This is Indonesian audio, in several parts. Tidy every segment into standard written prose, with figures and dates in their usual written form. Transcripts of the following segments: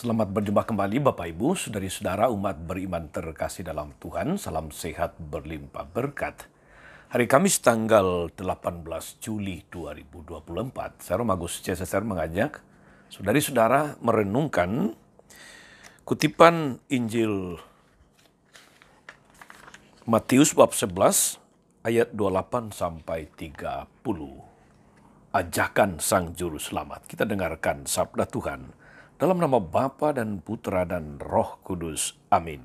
Selamat berjumpa kembali Bapak Ibu, saudari-saudara umat beriman terkasih dalam Tuhan. Salam sehat berlimpah berkat. Hari Kamis tanggal 18 Juli 2024, saya Romagus CSSR mengajak saudari-saudara merenungkan kutipan Injil Matius bab 11 ayat 28 sampai 30. Ajakan Sang Juru Selamat. Kita dengarkan sabda Tuhan dalam nama Bapa dan Putra dan Roh Kudus. Amin.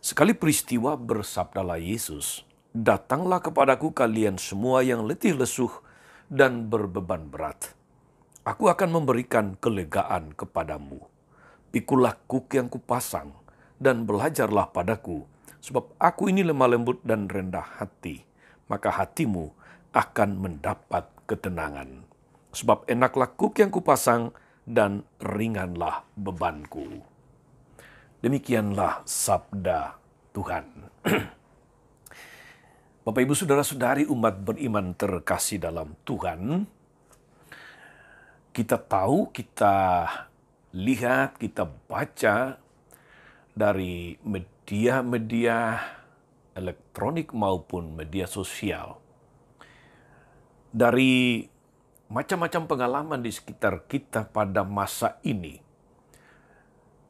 Sekali peristiwa bersabdalah Yesus, "Datanglah kepadaku kalian semua yang letih lesuh dan berbeban berat. Aku akan memberikan kelegaan kepadamu. Pikulah kuk yang kupasang dan belajarlah padaku, sebab aku ini lemah lembut dan rendah hati, maka hatimu akan mendapat ketenangan. Sebab enaklah kuk yang kupasang dan ringanlah bebanku." Demikianlah sabda Tuhan. Bapak Ibu saudara-saudari umat beriman terkasih dalam Tuhan, kita tahu, kita lihat, kita baca dari media-media elektronik maupun media sosial, dari macam-macam pengalaman di sekitar kita pada masa ini.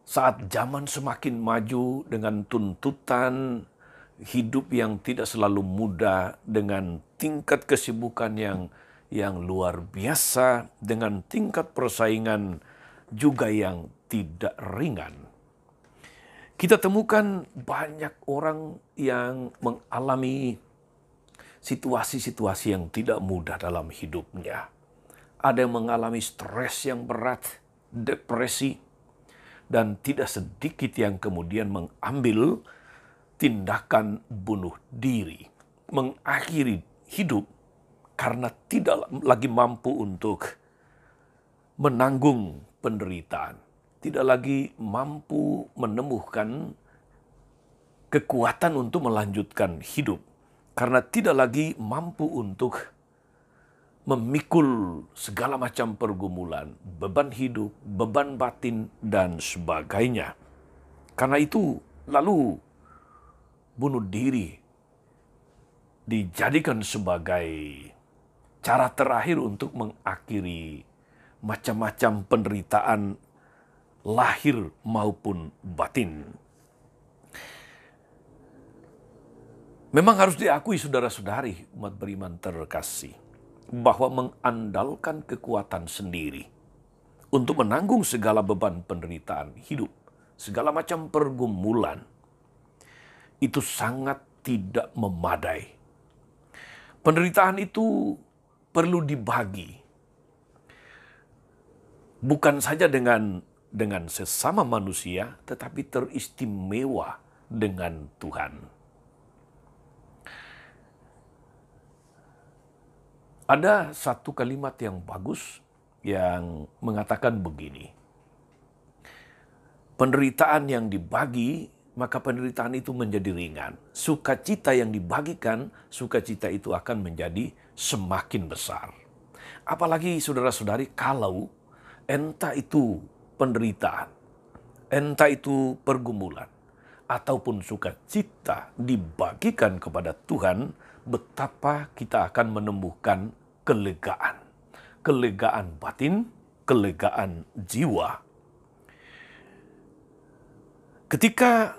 Saat zaman semakin maju dengan tuntutan hidup yang tidak selalu mudah, dengan tingkat kesibukan yang luar biasa, dengan tingkat persaingan juga yang tidak ringan. Kita temukan banyak orang yang mengalami situasi-situasi yang tidak mudah dalam hidupnya. Ada yang mengalami stres yang berat, depresi, dan tidak sedikit yang kemudian mengambil tindakan bunuh diri, mengakhiri hidup karena tidak lagi mampu untuk menanggung penderitaan, tidak lagi mampu menemukan kekuatan untuk melanjutkan hidup, karena tidak lagi mampu untuk memikul segala macam pergumulan, beban hidup, beban batin, dan sebagainya. Karena itu, lalu bunuh diri dijadikan sebagai cara terakhir untuk mengakhiri macam-macam penderitaan lahir maupun batin. Memang harus diakui saudara-saudari umat beriman terkasih, bahwa mengandalkan kekuatan sendiri untuk menanggung segala beban penderitaan hidup, segala macam pergumulan, itu sangat tidak memadai. Penderitaan itu perlu dibagi, bukan saja dengan sesama manusia, tetapi teristimewa dengan Tuhan. Ada satu kalimat yang bagus yang mengatakan begini, penderitaan yang dibagi, maka penderitaan itu menjadi ringan. Sukacita yang dibagikan, sukacita itu akan menjadi semakin besar. Apalagi saudara-saudari, kalau entah itu penderitaan, entah itu pergumulan, ataupun sukacita dibagikan kepada Tuhan, betapa kita akan menemukan kelegaan. Kelegaan batin, kelegaan jiwa. Ketika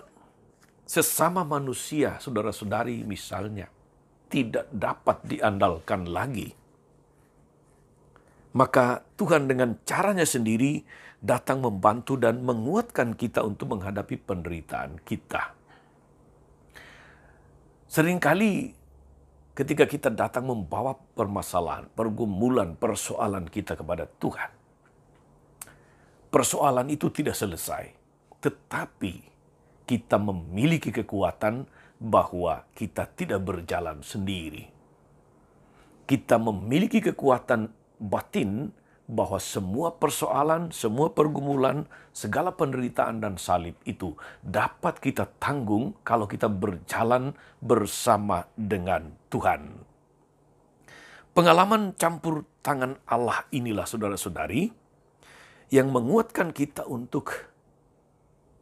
sesama manusia, saudara-saudari misalnya, tidak dapat diandalkan lagi, maka Tuhan dengan caranya sendiri datang membantu dan menguatkan kita untuk menghadapi penderitaan kita. Seringkali ketika kita datang membawa permasalahan, pergumulan, persoalan kita kepada Tuhan, persoalan itu tidak selesai. Tetapi kita memiliki kekuatan bahwa kita tidak berjalan sendiri. Kita memiliki kekuatan batin bahwa semua persoalan, semua pergumulan, segala penderitaan dan salib itu dapat kita tanggung kalau kita berjalan bersama dengan Tuhan. Pengalaman campur tangan Allah inilah saudara-saudari yang menguatkan kita untuk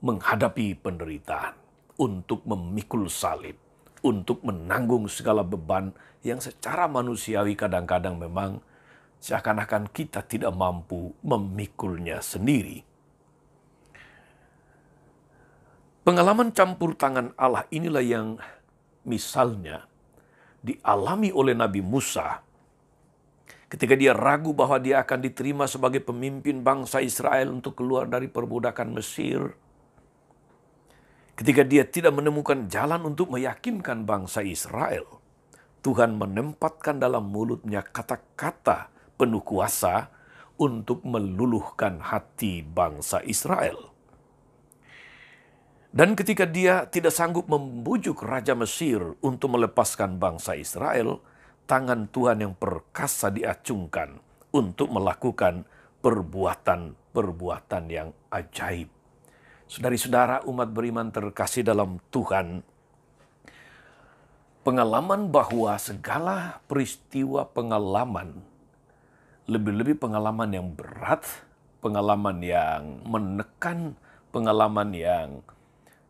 menghadapi penderitaan, untuk memikul salib, untuk menanggung segala beban yang secara manusiawi kadang-kadang memang seakan-akan kita tidak mampu memikulnya sendiri. Pengalaman campur tangan Allah inilah yang misalnya dialami oleh Nabi Musa ketika dia ragu bahwa dia akan diterima sebagai pemimpin bangsa Israel untuk keluar dari perbudakan Mesir. Ketika dia tidak menemukan jalan untuk meyakinkan bangsa Israel, Tuhan menempatkan dalam mulutnya kata-kata penuh kuasa untuk meluluhkan hati bangsa Israel. Dan ketika dia tidak sanggup membujuk Raja Mesir untuk melepaskan bangsa Israel, tangan Tuhan yang perkasa diacungkan untuk melakukan perbuatan-perbuatan yang ajaib. Saudari-saudara umat beriman terkasih dalam Tuhan, pengalaman bahwa segala peristiwa pengalaman, lebih-lebih pengalaman yang berat, pengalaman yang menekan, pengalaman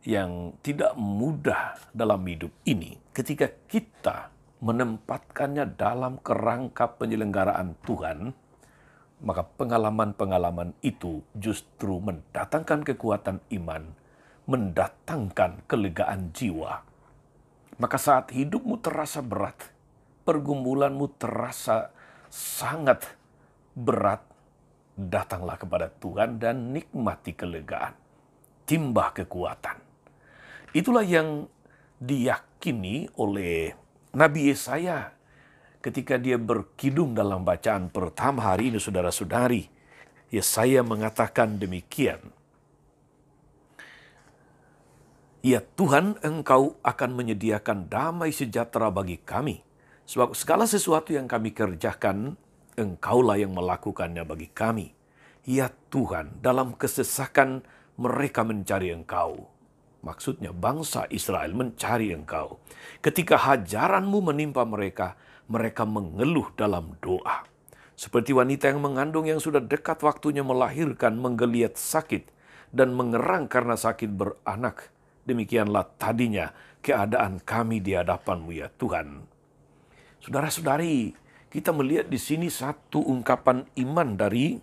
yang tidak mudah dalam hidup ini, ketika kita menempatkannya dalam kerangka penyelenggaraan Tuhan, maka pengalaman-pengalaman itu justru mendatangkan kekuatan iman, mendatangkan kelegaan jiwa. Maka saat hidupmu terasa berat, pergumulanmu terasa sangat berat, datanglah kepada Tuhan dan nikmati kelegaan, timbah kekuatan. Itulah yang diyakini oleh Nabi Yesaya ketika dia berkidung dalam bacaan pertama hari ini, saudara-saudari. Yesaya mengatakan demikian. Ya Tuhan, Engkau akan menyediakan damai sejahtera bagi kami. Sebab segala sesuatu yang kami kerjakan, Engkaulah yang melakukannya bagi kami. Ya Tuhan, dalam kesesakan mereka mencari Engkau. Maksudnya bangsa Israel mencari Engkau. Ketika hajaran-Mu menimpa mereka, mereka mengeluh dalam doa. Seperti wanita yang mengandung yang sudah dekat waktunya melahirkan, menggeliat sakit, dan mengerang karena sakit beranak. Demikianlah tadinya keadaan kami di hadapan-Mu ya Tuhan. Saudara-saudari, kita melihat di sini satu ungkapan iman dari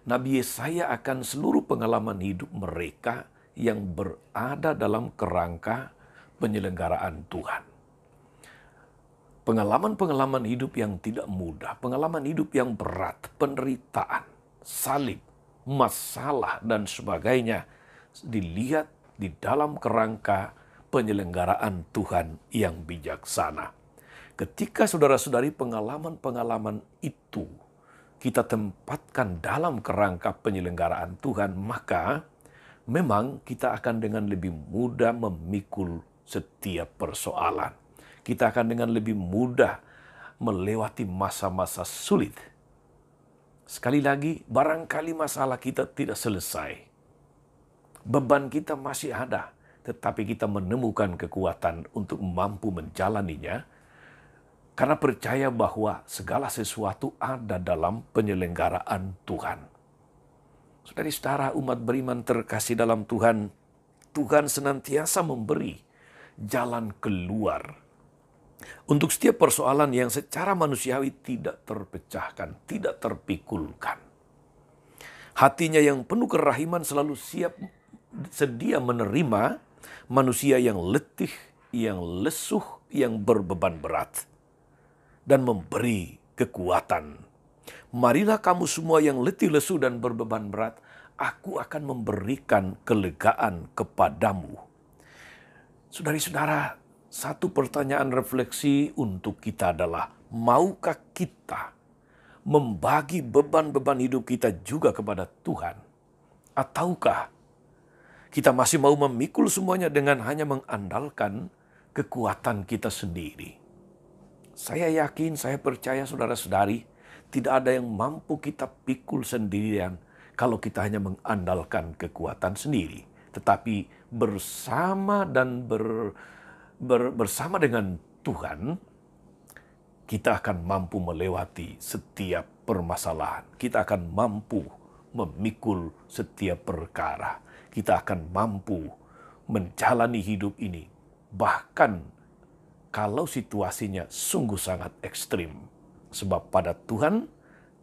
Nabi Yesaya akan seluruh pengalaman hidup mereka yang berada dalam kerangka penyelenggaraan Tuhan. Pengalaman-pengalaman hidup yang tidak mudah, pengalaman hidup yang berat, penderitaan, salib, masalah, dan sebagainya dilihat di dalam kerangka penyelenggaraan Tuhan yang bijaksana. Ketika saudara-saudari pengalaman-pengalaman itu kita tempatkan dalam kerangka penyelenggaraan Tuhan, maka memang kita akan dengan lebih mudah memikul setiap persoalan. Kita akan dengan lebih mudah melewati masa-masa sulit. Sekali lagi, barangkali masalah kita tidak selesai. Beban kita masih ada, tetapi kita menemukan kekuatan untuk mampu menjalaninya karena percaya bahwa segala sesuatu ada dalam penyelenggaraan Tuhan. Saudara-saudara umat beriman terkasih dalam Tuhan, Tuhan senantiasa memberi jalan keluar untuk setiap persoalan yang secara manusiawi tidak terpecahkan, tidak terpikulkan. Hatinya yang penuh kerahiman selalu sedia menerima manusia yang letih, yang lesuh, yang berbeban berat, dan memberi kekuatan. Marilah kamu semua yang letih lesu dan berbeban berat, aku akan memberikan kelegaan kepadamu. Saudari-saudara, satu pertanyaan refleksi untuk kita adalah, maukah kita membagi beban-beban hidup kita juga kepada Tuhan? Ataukah kita masih mau memikul semuanya dengan hanya mengandalkan kekuatan kita sendiri? Saya yakin, saya percaya saudara-saudari, tidak ada yang mampu kita pikul sendirian kalau kita hanya mengandalkan kekuatan sendiri. Tetapi bersama dan bersama dengan Tuhan, kita akan mampu melewati setiap permasalahan. Kita akan mampu memikul setiap perkara. Kita akan mampu menjalani hidup ini, bahkan kalau situasinya sungguh sangat ekstrim. Sebab pada Tuhan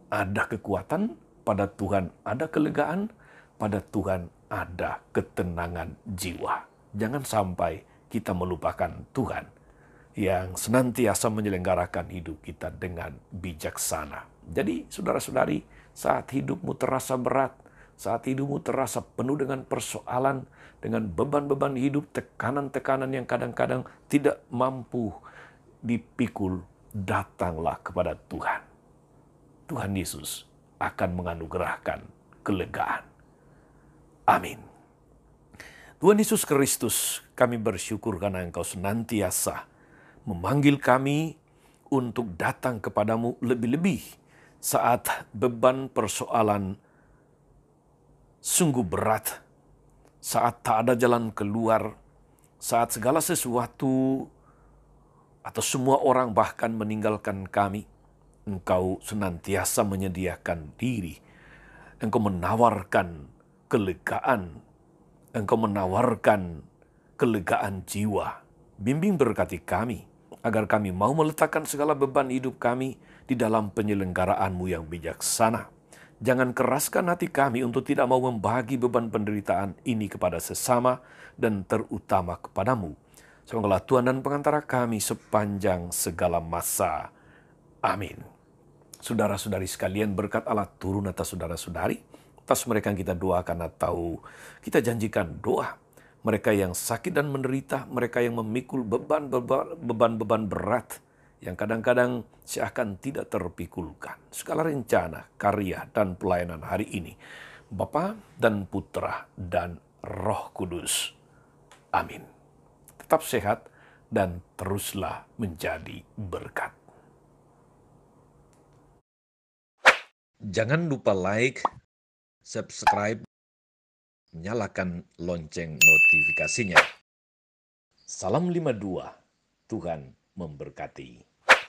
ada kekuatan, pada Tuhan ada kelegaan, pada Tuhan ada ketenangan jiwa. Jangan sampai kita melupakan Tuhan yang senantiasa menyelenggarakan hidup kita dengan bijaksana. Jadi, saudara-saudari, saat hidupmu terasa berat, saat hidupmu terasa penuh dengan persoalan, dengan beban-beban hidup, tekanan-tekanan yang kadang-kadang tidak mampu dipikul, datanglah kepada Tuhan. Tuhan Yesus akan menganugerahkan kelegaan. Amin. Tuhan Yesus Kristus, kami bersyukur karena Engkau senantiasa memanggil kami untuk datang kepadamu lebih-lebih saat beban persoalan sungguh berat, saat tak ada jalan keluar, saat segala sesuatu atau semua orang bahkan meninggalkan kami. Engkau senantiasa menyediakan diri. Engkau menawarkan kelegaan. Engkau menawarkan kelegaan jiwa. Bimbing berkati kami, agar kami mau meletakkan segala beban hidup kami di dalam penyelenggaraanmu yang bijaksana. Jangan keraskan hati kami untuk tidak mau membagi beban penderitaan ini kepada sesama dan terutama kepadamu. Semoga Tuhan dan pengantara kami sepanjang segala masa. Amin. Saudara-saudari sekalian, berkat Allah turun atas saudara-saudari, atas mereka yang kita doakan atau kita janjikan doa. Mereka yang sakit dan menderita, mereka yang memikul beban-beban berat yang kadang-kadang seakan tidak terpikulkan. Segala rencana, karya, dan pelayanan hari ini, Bapa dan Putra dan Roh Kudus. Amin. Tetap sehat dan teruslah menjadi berkat. Jangan lupa like, subscribe, nyalakan lonceng notifikasinya. Salam 52, Tuhan memberkati.